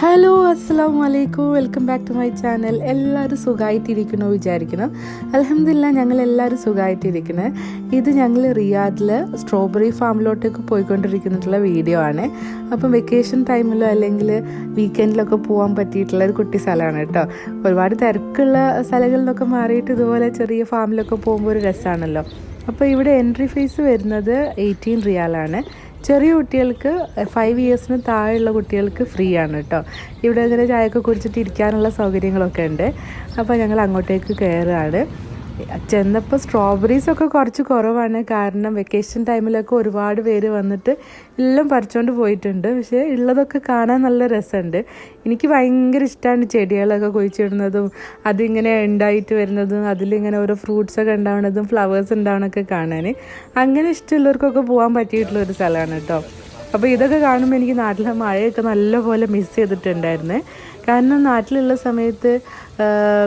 Hello അസ്സലാമു അലൈക്കും, welcome back to my channel. എല്ലാവരും സുഖമായിട്ടിരിക്കണോ വിചാരിക്കണം. അൽഹംദുലില്ലാ ഞങ്ങളെല്ലാവരും സുഖമായിട്ടിരിക്കുന്നത്. ഇത് ഞങ്ങൾ റിയാദിൽ സ്ട്രോബെറി ഫാമിലോട്ടേക്ക് പോയിക്കൊണ്ടിരിക്കുന്നിട്ടുള്ള വീഡിയോ ആണ്. അപ്പം വെക്കേഷൻ ടൈമിലോ അല്ലെങ്കിൽ വീക്കെൻഡിലൊക്കെ പോകാൻ പറ്റിയിട്ടുള്ള ഒരു കുട്ടി സ്ഥലമാണ് കേട്ടോ. ഒരുപാട് തിരക്കുള്ള സ്ഥലങ്ങളിൽ നിന്നൊക്കെ മാറിയിട്ട് ഇതുപോലെ ചെറിയ ഫാമിലൊക്കെ പോകുമ്പോൾ ഒരു രസമാണല്ലോ. അപ്പോൾ ഇവിടെ എൻട്രി ഫീസ് വരുന്നത് 18 റിയാലാണ്. ചെറിയ കുട്ടികൾക്ക് 5 ഇയേഴ്സിന് താഴെയുള്ള കുട്ടികൾക്ക് ഫ്രീ ആണ് കേട്ടോ. ഇവിടെ ഇങ്ങനെ ചായയൊക്കെ കുടിച്ചിട്ട് ഇരിക്കാനുള്ള സൗകര്യങ്ങളൊക്കെ ഉണ്ട്. അപ്പോൾ ഞങ്ങൾ അങ്ങോട്ടേക്ക് കയറുകയാണ്. ചെന്നപ്പോൾ സ്ട്രോബെറീസൊക്കെ കുറച്ച് കുറവാണ്. കാരണം വെക്കേഷൻ ടൈമിലൊക്കെ ഒരുപാട് പേര് വന്നിട്ട് എല്ലാം പറിച്ചുകൊണ്ട് പോയിട്ടുണ്ട്. പക്ഷേ ഉള്ളതൊക്കെ കാണാൻ നല്ല രസമുണ്ട്. എനിക്ക് ഭയങ്കര ഇഷ്ടമാണ് ചെടികളൊക്കെ കുഴിച്ചിടുന്നതും അതിങ്ങനെ ഉണ്ടായിട്ട് വരുന്നതും അതിലിങ്ങനെ ഓരോ ഫ്രൂട്ട്സൊക്കെ ഉണ്ടാവുന്നതും ഫ്ലവേഴ്സ് ഉണ്ടാവണമൊക്കെ കാണാൻ. അങ്ങനെ ഇഷ്ടമുള്ളവർക്കൊക്കെ പോകാൻ പറ്റിയിട്ടുള്ളൊരു സ്ഥലമാണ് കേട്ടോ. അപ്പോൾ ഇതൊക്കെ കാണുമ്പോൾ എനിക്ക് നാട്ടിലെ മഴയൊക്കെ നല്ലപോലെ മിസ് ചെയ്തിട്ടുണ്ടായിരുന്നേ. കാരണം നാട്ടിലുള്ള സമയത്ത്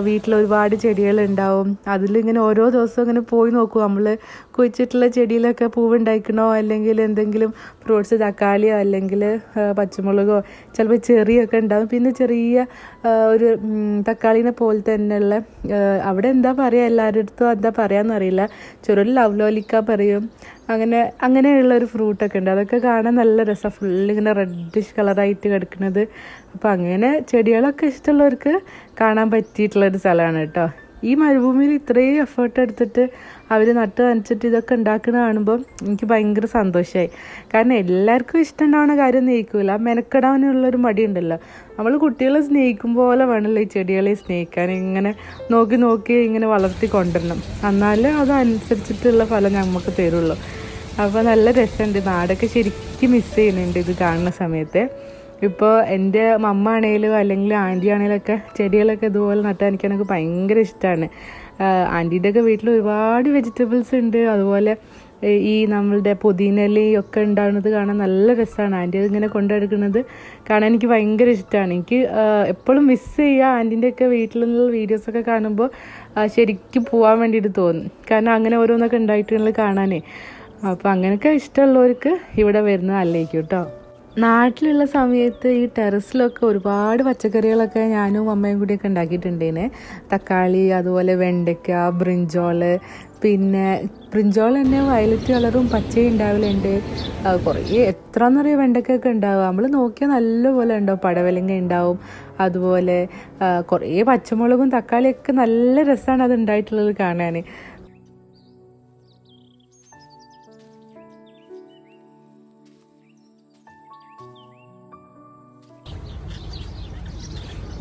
വീട്ടിൽ ഒരുപാട് ചെടികളുണ്ടാവും. അതിലിങ്ങനെ ഓരോ ദിവസവും ഇങ്ങനെ പോയി നോക്കും. നമ്മൾ കുഴിച്ചിട്ടുള്ള ചെടിയിലൊക്കെ പൂവുണ്ടായിക്കണോ, അല്ലെങ്കിൽ എന്തെങ്കിലും ഫ്രൂട്ട്സ് തക്കാളിയോ അല്ലെങ്കിൽ പച്ചമുളകോ ചിലപ്പോൾ ചെറിയൊക്കെ ഉണ്ടാവും. പിന്നെ ചെറിയ ഒരു തക്കാളിനെ പോലെ തന്നെയുള്ള അവിടെ എന്താ പറയുക, എല്ലാവരുടെ അടുത്തും എന്താ പറയാമെന്നറിയില്ല, ചെറിയൊരു ലവ്ലോലിക്ക പറയും. അങ്ങനെയുള്ളൊരു ഫ്രൂട്ടൊക്കെ ഉണ്ട്. അതൊക്കെ കാണാൻ നല്ല രസമാണ്. ഫുള്ളിങ്ങനെ റെഡിഷ് കളറായിട്ട് കിടക്കുന്നത്. അപ്പോൾ അങ്ങനെ ചെടികളൊക്കെ ഇഷ്ടമുള്ളവർക്ക് കാണാൻ പറ്റിയിട്ടുള്ളൊരു സ്ഥലമാണ് കേട്ടോ. ഈ മരുഭൂമിയിൽ ഇത്രയും എഫേർട്ട് എടുത്തിട്ട് അവർ നട്ട് നനച്ചിട്ട് ഇതൊക്കെ ഉണ്ടാക്കുന്ന കാണുമ്പോൾ എനിക്ക് ഭയങ്കര സന്തോഷമായി. കാരണം എല്ലാവർക്കും ഇഷ്ടമുണ്ടാവുന്ന കാര്യം സ്നേഹിക്കില്ല, മെനക്കെടാനുള്ളൊരു മടിയുണ്ടല്ലോ. നമ്മൾ കുട്ടികളെ സ്നേഹിക്കും പോലെ വേണമല്ലോ ഈ ചെടികളെ സ്നേഹിക്കാൻ. ഇങ്ങനെ നോക്കി ഇങ്ങനെ വളർത്തി കൊണ്ടുവരണം, എന്നാലേ അതനുസരിച്ചിട്ടുള്ള ഫലം നമുക്ക് തരുള്ളൂ. അപ്പോൾ നല്ല രസമുണ്ട്. നാടൊക്കെ ശരിക്കും മിസ് ചെയ്യുന്നുണ്ട് ഇത് കാണുന്ന സമയത്ത്. ഇപ്പോൾ എൻ്റെ മമ്മ ആണെങ്കിലും അല്ലെങ്കിൽ ആൻറ്റി ആണെങ്കിലൊക്കെ ചെടികളൊക്കെ ഇതുപോലെ നട്ടാനിക്കാനൊക്കെ ഭയങ്കര ഇഷ്ടമാണ്. ആൻറ്റീൻ്റെയൊക്കെ വീട്ടിൽ ഒരുപാട് വെജിറ്റബിൾസ് ഉണ്ട്. അതുപോലെ ഈ നമ്മളുടെ പുതിനയിലയൊക്കെ ഉണ്ടാകുന്നത് കാണാൻ നല്ല രസമാണ്. ആൻറ്റി അതിങ്ങനെ കൊണ്ടെടുക്കുന്നത് കാണാൻ എനിക്ക് ഭയങ്കര ഇഷ്ടമാണ്. എനിക്ക് എപ്പോഴും മിസ് ചെയ്യുക ആൻറ്റീൻ്റെയൊക്കെ വീട്ടിൽ നിന്നുള്ള വീഡിയോസൊക്കെ കാണുമ്പോൾ ശരിക്കും പോകാൻ വേണ്ടിയിട്ട് തോന്നും. കാരണം അങ്ങനെ ഓരോന്നൊക്കെ ഉണ്ടായിട്ടുള്ളത് കാണാനേ. അപ്പോൾ അങ്ങനെയൊക്കെ ഇഷ്ടമുള്ളവർക്ക് ഇവിടെ വരുന്നത് നല്ലതായിരിക്കും കേട്ടോ. നാട്ടിലുള്ള സമയത്ത് ഈ ടെറസിലൊക്കെ ഒരുപാട് പച്ചക്കറികളൊക്കെ ഞാനും അമ്മയും കൂടിയൊക്കെ ഉണ്ടാക്കിയിട്ടുണ്ടേനെ. തക്കാളി, അതുപോലെ വെണ്ടയ്ക്ക, ബ്രിഞ്ചോള്, പിന്നെ ബ്രിഞ്ചോൾ തന്നെ വയലറ്റ് കളറും പച്ചയും ഉണ്ടാവലുണ്ട്. കുറേ എത്രയെന്നറിയാം വെണ്ടയ്ക്കൊക്കെ ഉണ്ടാവുക. നമ്മൾ നോക്കിയാൽ നല്ലപോലെ ഉണ്ടാവും. പടവലങ്ങ ഉണ്ടാവും. അതുപോലെ കുറേ പച്ചമുളകും തക്കാളിയൊക്കെ നല്ല രസമാണ് അത് ഉണ്ടായിട്ടുള്ളത് കാണാൻ.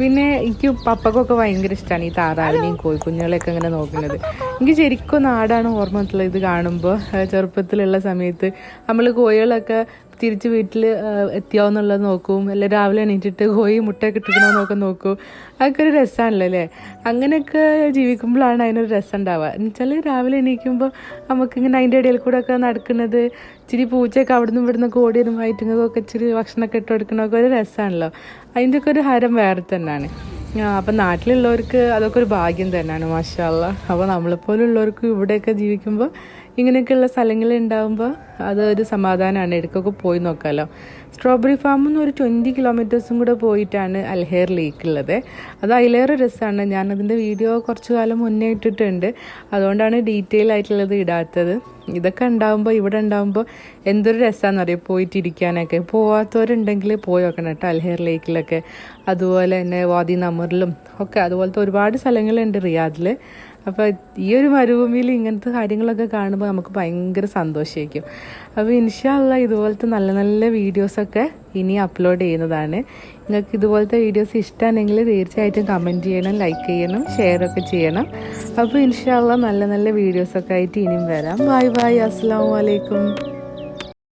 പിന്നെ എനിക്ക് പപ്പക്കൊക്കെ ഭയങ്കര ഇഷ്ടമാണ് ഈ താറാവിനെയും കോഴിക്കുഞ്ഞുങ്ങളെയൊക്കെ ഇങ്ങനെ നോക്കുന്നത്. എനിക്ക് ശരിക്കും നാടാണ് ഓർമ്മ വന്നിട്ടുള്ളത് ഇത് കാണുമ്പോൾ. ചെറുപ്പത്തിലുള്ള സമയത്ത് നമ്മൾ കോഴികളൊക്കെ തിരിച്ച് വീട്ടിൽ എത്തിയാവുന്നുള്ളത് നോക്കും. അല്ലെങ്കിൽ രാവിലെ എണീറ്റിട്ട് കോഴി മുട്ടയൊക്കെ ഇട്ടിക്കണമെന്നൊക്കെ നോക്കും. അതൊക്കെ ഒരു രസമാണല്ലോ അല്ലേ. അങ്ങനെയൊക്കെ ജീവിക്കുമ്പോഴാണ് അതിനൊരു രസം ഉണ്ടാവുക. എന്നുവെച്ചാൽ രാവിലെ എണീക്കുമ്പോൾ നമുക്കിങ്ങനെ അതിൻ്റെ ഇടയിൽ കൂടെ ഒക്കെ നടക്കുന്നത്, ഇച്ചിരി പൂച്ചയൊക്കെ അവിടെ നിന്നും ഇവിടെ നിന്നൊക്കെ ഓടി വരുമായിട്ടുങ്ങൾക്കൊക്കെ ഇച്ചിരി ഭക്ഷണമൊക്കെ ഇട്ട് കൊടുക്കണമൊക്കെ ഒരു രസമാണല്ലോ. അതിൻ്റെയൊക്കെ ഒരു ഹരം വേറെ തന്നെയാണ്. അപ്പം നാട്ടിലുള്ളവർക്ക് അതൊക്കെ ഒരു ഭാഗ്യം തന്നെയാണ്, മാഷാ അല്ലാ. അപ്പോൾ നമ്മളെപ്പോലുള്ളവർക്ക് ഇവിടെയൊക്കെ ജീവിക്കുമ്പോൾ ഇങ്ങനെയൊക്കെയുള്ള സ്ഥലങ്ങൾ ഉണ്ടാകുമ്പോൾ അതൊരു സമാധാനമാണ്. ഇടയ്ക്കൊക്കെ പോയി നോക്കാമല്ലോ. സ്ട്രോബെറി ഫാമിൽ നിന്ന് ഒരു 20 കിലോമീറ്റേഴ്സും കൂടെ പോയിട്ടാണ് അൽഹേർ ലേക്ക് ഉള്ളത്. അത് അതിലേറെ രസമാണ്. ഞാനതിൻ്റെ വീഡിയോ കുറച്ച് കാലം മുന്നേ ഇട്ടിട്ടുണ്ട്. അതുകൊണ്ടാണ് ഡീറ്റെയിൽ ആയിട്ടുള്ളത് ഇടാത്തത്. ഇതൊക്കെ ഉണ്ടാകുമ്പോൾ ഇവിടെ ഉണ്ടാകുമ്പോൾ എന്തൊരു രസമാണെന്നറിയാം പോയിട്ടിരിക്കാനൊക്കെ. പോവാത്തവരുണ്ടെങ്കിൽ പോയി നോക്കണം കേട്ടോ അൽഹേർ ലേക്കിലൊക്കെ. അതുപോലെ തന്നെ വാദി നമറിലും ഒക്കെ അതുപോലത്തെ ഒരുപാട് സ്ഥലങ്ങളുണ്ട് റിയാദിൽ. അപ്പോൾ ഈ ഒരു മരുഭൂമിയിൽ ഇങ്ങനത്തെ കാര്യങ്ങളൊക്കെ കാണുമ്പോൾ നമുക്ക് ഭയങ്കര സന്തോഷമായിരിക്കും. അപ്പോൾ ഇൻഷാ അല്ലാ ഇതുപോലത്തെ നല്ല നല്ല വീഡിയോസൊക്കെ ഇനി അപ്ലോഡ് ചെയ്യുന്നതാണ്. നിങ്ങൾക്ക് ഇതുപോലത്തെ വീഡിയോസ് ഇഷ്ടമാണെങ്കിൽ തീർച്ചയായിട്ടും കമൻറ്റ് ചെയ്യണം, ലൈക്ക് ചെയ്യണം, ഷെയറൊക്കെ ചെയ്യണം. അപ്പോൾ ഇൻഷാ അല്ലാ നല്ല നല്ല വീഡിയോസൊക്കെ ആയിട്ട് ഇനിയും വരാം. ബൈ ബൈ, അസ്സലാമു അലൈക്കും.